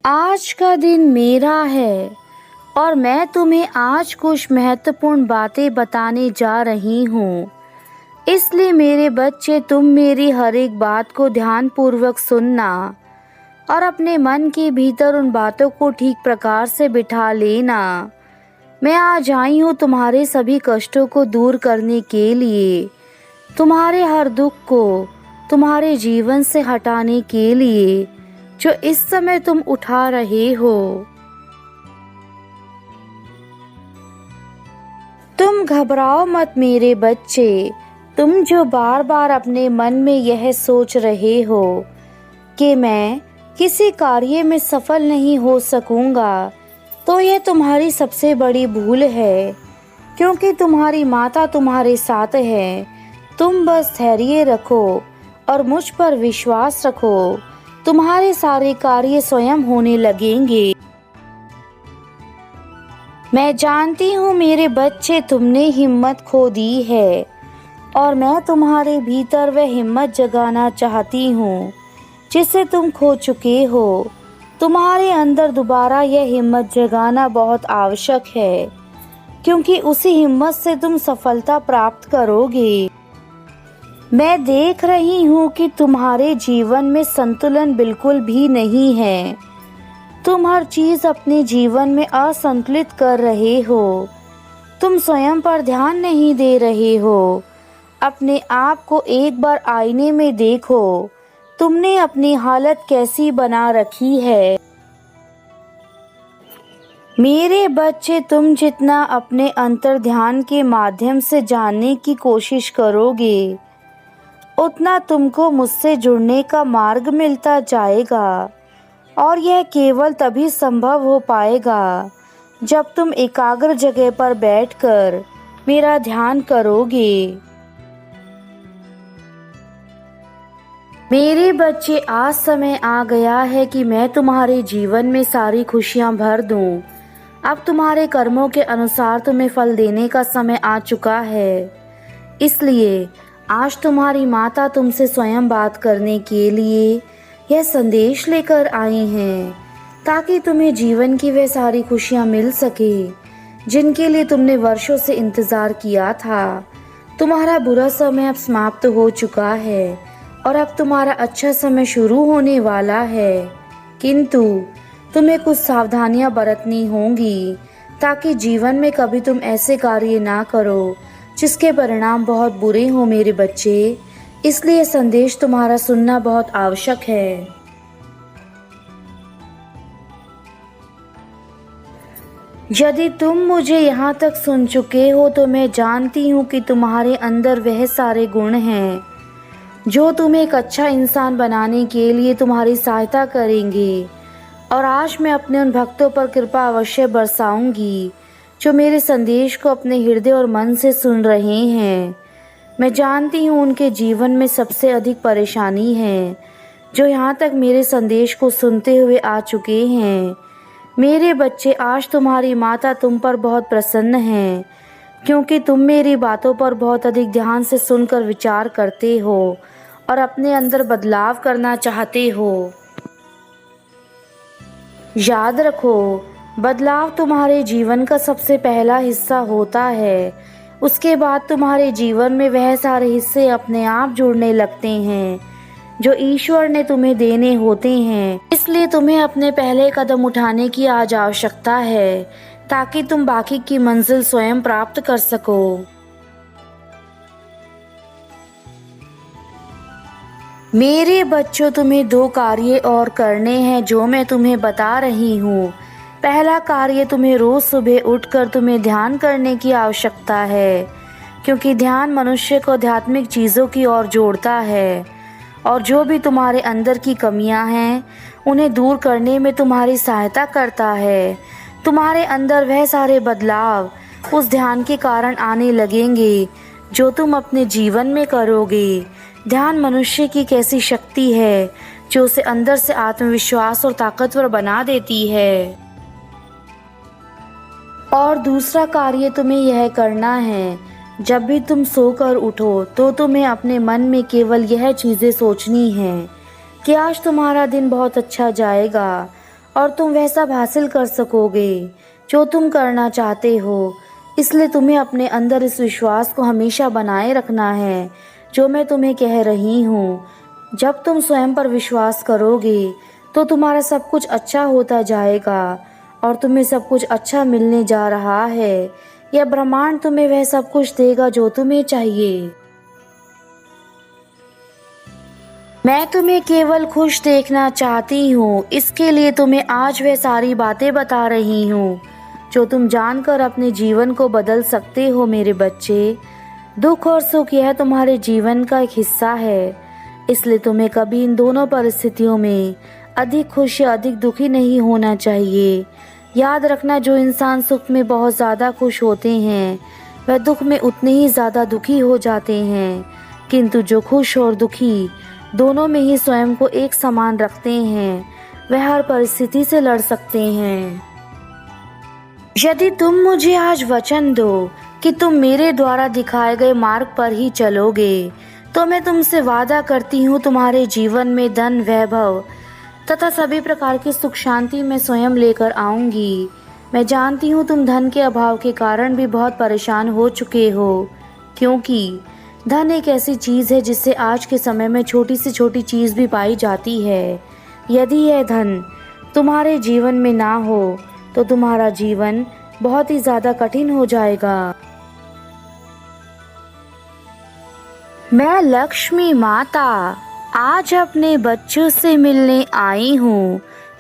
आज का दिन मेरा है और मैं तुम्हें आज कुछ महत्वपूर्ण बातें बताने जा रही हूँ। इसलिए मेरे बच्चे, तुम मेरी हर एक बात को ध्यानपूर्वक सुनना और अपने मन के भीतर उन बातों को ठीक प्रकार से बिठा लेना। मैं आज आई हूँ तुम्हारे सभी कष्टों को दूर करने के लिए, तुम्हारे हर दुख को तुम्हारे जीवन से हटाने के लिए जो इस समय तुम उठा रहे हो। तुम घबराओ मत मेरे बच्चे। तुम जो बार बार अपने मन में यह सोच रहे हो कि मैं किसी कार्य में सफल नहीं हो सकूंगा, तो यह तुम्हारी सबसे बड़ी भूल है, क्योंकि तुम्हारी माता तुम्हारे साथ है। तुम बस धैर्य रखो और मुझ पर विश्वास रखो। तुम्हारे सारे कार्य स्वयं होने लगेंगे। मैं जानती हूँ मेरे बच्चे, तुमने हिम्मत खो दी है और मैं तुम्हारे भीतर वह हिम्मत जगाना चाहती हूँ जिसे तुम खो चुके हो। तुम्हारे अंदर दोबारा यह हिम्मत जगाना बहुत आवश्यक है, क्योंकि उसी हिम्मत से तुम सफलता प्राप्त करोगे। मैं देख रही हूँ कि तुम्हारे जीवन में संतुलन बिल्कुल भी नहीं है। तुम हर चीज अपने जीवन में असंतुलित कर रहे हो। तुम स्वयं पर ध्यान नहीं दे रहे हो। अपने आप को एक बार आईने में देखो। तुमने अपनी हालत कैसी बना रखी है। मेरे बच्चे, तुम जितना अपने अंतर ध्यान के माध्यम से जानने की कोशिश करोगे, उतना तुमको मुझसे जुड़ने का मार्ग मिलता जाएगा। और यह केवल तभी संभव हो पाएगा जब तुम एकाग्र जगह पर बैठकर मेरा ध्यान करोगे। मेरे बच्चे, आज समय आ गया है कि मैं तुम्हारे जीवन में सारी खुशियां भर दूं। अब तुम्हारे कर्मों के अनुसार तुम्हें फल देने का समय आ चुका है। इसलिए आज तुम्हारी माता तुमसे स्वयं बात करने के लिए यह संदेश लेकर आई हैं, ताकि तुम्हें जीवन की वे सारी खुशियां मिल सके जिनके लिए तुमने वर्षों से इंतजार किया था। तुम्हारा बुरा समय अब समाप्त हो चुका है और अब तुम्हारा अच्छा समय शुरू होने वाला है। किंतु तुम्हें कुछ सावधानियां बरतनी होंगी, ताकि जीवन में कभी तुम ऐसे कार्य ना करो जिसके परिणाम बहुत बुरे हो मेरे बच्चे। इसलिए संदेश तुम्हारा सुनना बहुत आवश्यक है। यदि तुम मुझे यहाँ तक सुन चुके हो, तो मैं जानती हूँ कि तुम्हारे अंदर वह सारे गुण हैं जो तुम्हें एक अच्छा इंसान बनाने के लिए तुम्हारी सहायता करेंगे। और आज मैं अपने उन भक्तों पर कृपा अवश्य बरसाऊंगी जो मेरे संदेश को अपने हृदय और मन से सुन रहे हैं। मैं जानती हूँ उनके जीवन में सबसे अधिक परेशानी है, जो यहाँ तक मेरे संदेश को सुनते हुए आ चुके हैं। मेरे बच्चे, आज तुम्हारी माता तुम पर बहुत प्रसन्न है, क्योंकि तुम मेरी बातों पर बहुत अधिक ध्यान से सुनकर विचार करते हो और अपने अंदर बदलाव करना चाहते हो। याद रखो, बदलाव तुम्हारे जीवन का सबसे पहला हिस्सा होता है। उसके बाद तुम्हारे जीवन में वह सारे हिस्से अपने आप जुड़ने लगते हैं जो ईश्वर ने तुम्हें देने होते हैं। इसलिए तुम्हें अपने पहले कदम उठाने की आज आवश्यकता है, ताकि तुम बाकी की मंजिल स्वयं प्राप्त कर सको। मेरे बच्चों, तुम्हें 2 कार्य और करने हैं जो मैं तुम्हें बता रही हूँ। पहला कार्य, तुम्हें रोज सुबह उठकर तुम्हें ध्यान करने की आवश्यकता है, क्योंकि ध्यान मनुष्य को आध्यात्मिक चीज़ों की ओर जोड़ता है और जो भी तुम्हारे अंदर की कमियां हैं उन्हें दूर करने में तुम्हारी सहायता करता है। तुम्हारे अंदर वह सारे बदलाव उस ध्यान के कारण आने लगेंगे जो तुम अपने जीवन में करोगे। ध्यान मनुष्य की कैसी शक्ति है जो उसे अंदर से आत्मविश्वास और ताकतवर बना देती है। और दूसरा कार्य तुम्हें यह करना है, जब भी तुम सोकर उठो तो तुम्हें अपने मन में केवल यह चीज़ें सोचनी हैं कि आज तुम्हारा दिन बहुत अच्छा जाएगा और तुम वह सब हासिल कर सकोगे जो तुम करना चाहते हो। इसलिए तुम्हें अपने अंदर इस विश्वास को हमेशा बनाए रखना है जो मैं तुम्हें कह रही हूँ। जब तुम स्वयं पर विश्वास करोगे तो तुम्हारा सब कुछ अच्छा होता जाएगा और तुम्हें सब कुछ अच्छा मिलने जा रहा है। यह ब्रह्मांड तुम्हें वह सब कुछ देगा जो तुम्हें चाहिए। मैं तुम्हें केवल खुश देखना चाहती हूँ, इसके लिए तुम्हें आज वह सारी बातें बता रही हूँ जो तुम जानकर अपने जीवन को बदल सकते हो। मेरे बच्चे, दुख और सुख यह तुम्हारे जीवन का एक हिस्सा है, इसलिए तुम्हें कभी इन दोनों परिस्थितियों में अधिक खुश या अधिक दुखी नहीं होना चाहिए। याद रखना, जो इंसान सुख में बहुत ज़्यादा खुश होते हैं वह दुख में उतने ही ज़्यादा दुखी हो जाते हैं, किंतु जो खुश और दुखी दोनों में ही स्वयं को एक समान रखते हैं वह हर परिस्थिति से लड़ सकते हैं। यदि तुम मुझे आज वचन दो कि तुम मेरे द्वारा दिखाए गए मार्ग पर ही चलोगे तो मैं तुमसे वादा करती हूँ तुम्हारे जीवन में धन, वैभव तथा सभी प्रकार की सुख शांति मैं स्वयं लेकर आऊंगी। मैं जानती हूँ तुम धन के अभाव के कारण भी बहुत परेशान हो चुके हो, क्योंकि धन एक ऐसी चीज़ है जिससे आज के समय में छोटी से छोटी चीज़ भी पाई जाती है। यदि यह धन तुम्हारे जीवन में ना हो तो तुम्हारा जीवन बहुत ही ज़्यादा कठिन हो जाएगा। मैं लक्ष्मी माता आज अपने बच्चों से मिलने आई हूँ।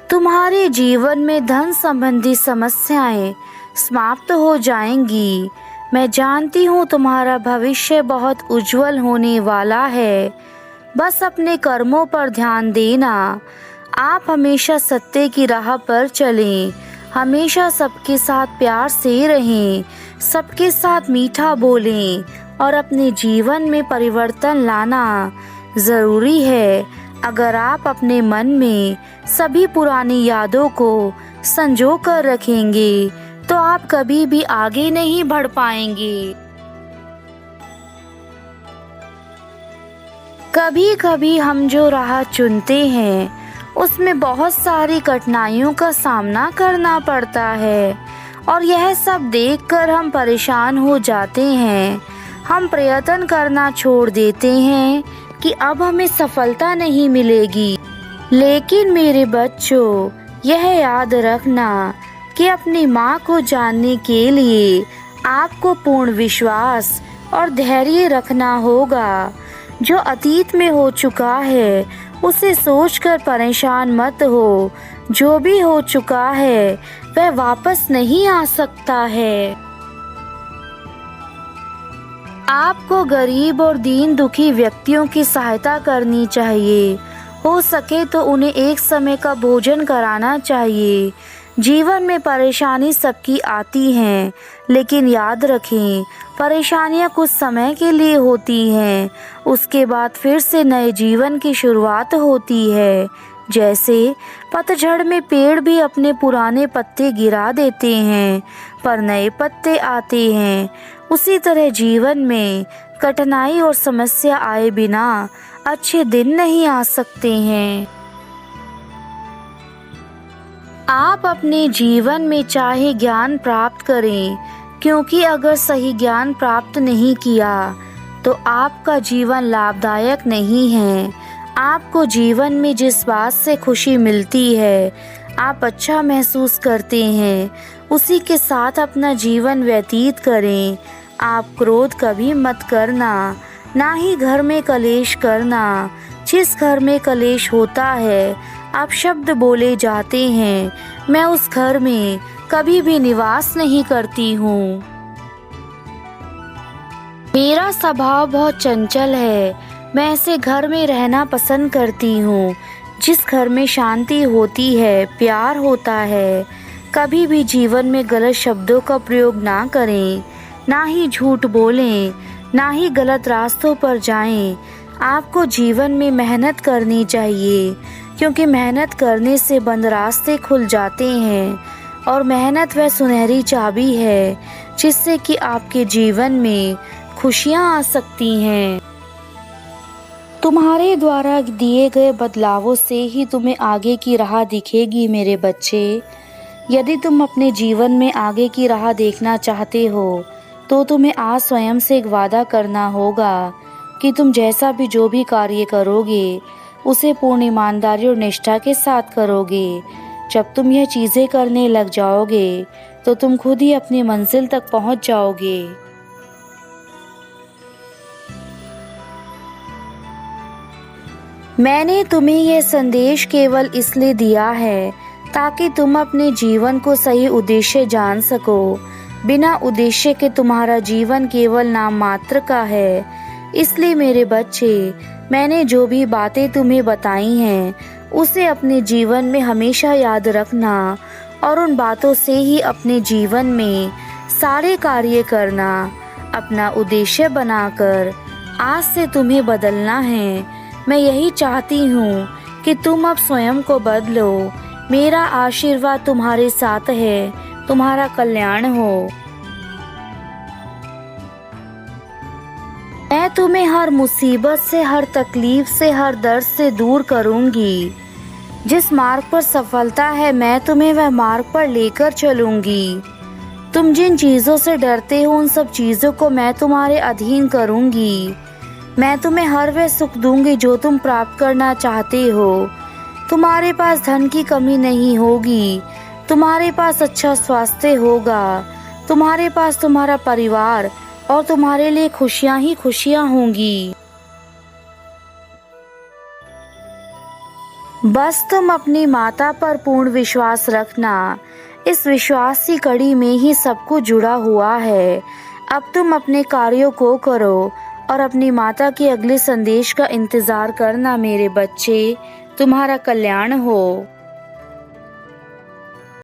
तुम्हारे जीवन में धन संबंधी समस्याएं समाप्त हो जाएंगी। मैं जानती हूँ तुम्हारा भविष्य बहुत उज्जवल होने वाला है। बस अपने कर्मों पर ध्यान देना। आप हमेशा सत्य की राह पर चलें, हमेशा सबके साथ प्यार से रहें, सबके साथ मीठा बोलें और अपने जीवन में परिवर्तन लाना ज़रूरी है। अगर आप अपने मन में सभी पुरानी यादों को संजो कर रखेंगे तो आप कभी भी आगे नहीं बढ़ पाएंगे। कभी कभी हम जो राह चुनते हैं उसमें बहुत सारी कठिनाइयों का सामना करना पड़ता है और यह सब देखकर हम परेशान हो जाते हैं। हम प्रयत्न करना छोड़ देते हैं कि अब हमें सफलता नहीं मिलेगी। लेकिन मेरे बच्चों, यह याद रखना कि अपनी माँ को जानने के लिए आपको पूर्ण विश्वास और धैर्य रखना होगा। जो अतीत में हो चुका है उसे सोचकर परेशान मत हो। जो भी हो चुका है वह वापस नहीं आ सकता है। आपको गरीब और दीन दुखी व्यक्तियों की सहायता करनी चाहिए। हो सके तो उन्हें एक समय का भोजन कराना चाहिए। जीवन में परेशानी सबकी आती हैं, लेकिन याद रखें परेशानियां कुछ समय के लिए होती हैं, उसके बाद फिर से नए जीवन की शुरुआत होती है। जैसे पतझड़ में पेड़ भी अपने पुराने पत्ते गिरा देते हैं पर नए पत्ते आते हैं, उसी तरह जीवन में कठिनाई और समस्या आए बिना अच्छे दिन नहीं आ सकते हैं। आप अपने जीवन में चाहे ज्ञान प्राप्त करें, क्योंकि अगर सही ज्ञान प्राप्त नहीं किया तो आपका जीवन लाभदायक नहीं है। आपको जीवन में जिस बात से खुशी मिलती है, आप अच्छा महसूस करते हैं, उसी के साथ अपना जीवन व्यतीत करें। आप क्रोध कभी मत करना, ना ही घर में कलेश करना। जिस घर में कलेश होता है, आप शब्द बोले जाते हैं, मैं उस घर में कभी भी निवास नहीं करती हूँ। मेरा स्वभाव बहुत चंचल है। मैं ऐसे घर में रहना पसंद करती हूँ जिस घर में शांति होती है, प्यार होता है। कभी भी जीवन में गलत शब्दों का प्रयोग ना करें, ना ही झूठ बोलें, ना ही गलत रास्तों पर जाएं। आपको जीवन में मेहनत करनी चाहिए, क्योंकि मेहनत करने से बंद रास्ते खुल जाते हैं और मेहनत वह सुनहरी चाबी है जिससे कि आपके जीवन में खुशियाँ आ सकती हैं। तुम्हारे द्वारा दिए गए बदलावों से ही तुम्हें आगे की राह दिखेगी मेरे बच्चे। यदि तुम अपने जीवन में आगे की राह देखना चाहते हो तो तुम्हें आज स्वयं से एक वादा करना होगा कि तुम जैसा भी जो भी कार्य करोगे उसे पूर्ण ईमानदारी और निष्ठा के साथ करोगे। जब तुम यह चीज़ें करने लग जाओगे तो तुम खुद ही अपनी मंजिल तक पहुंच जाओगे। मैंने तुम्हें यह संदेश केवल इसलिए दिया है ताकि तुम अपने जीवन को सही उद्देश्य जान सको। बिना उद्देश्य के तुम्हारा जीवन केवल नाम मात्र का है। इसलिए मेरे बच्चे, मैंने जो भी बातें तुम्हें बताई हैं उसे अपने जीवन में हमेशा याद रखना और उन बातों से ही अपने जीवन में सारे कार्य करना। अपना उद्देश्य बनाकर आज से तुम्हें बदलना है। मैं यही चाहती हूँ कि तुम अब स्वयं को बदलो। मेरा आशीर्वाद तुम्हारे साथ है। तुम्हारा कल्याण हो। मैं तुम्हें हर मुसीबत से, हर तकलीफ से, हर दर्द से दूर करूँगी। जिस मार्ग पर सफलता है मैं तुम्हें वह मार्ग पर लेकर चलूँगी। तुम जिन चीज़ों से डरते हो उन सब चीज़ों को मैं तुम्हारे अधीन करूँगी। मैं तुम्हें हर वह सुख दूंगी जो तुम प्राप्त करना चाहते हो। तुम्हारे पास धन की कमी नहीं होगी। तुम्हारे पास अच्छा स्वास्थ्य होगा। तुम्हारे पास तुम्हारा परिवार और तुम्हारे लिए खुशियां ही खुशियां होंगी। बस तुम अपनी माता पर पूर्ण विश्वास रखना। इस विश्वास की कड़ी में ही सब कुछ जुड़ा हुआ है। अब तुम अपने कार्यों को करो और अपनी माता के अगले संदेश का इंतजार करना मेरे बच्चे। तुम्हारा कल्याण हो।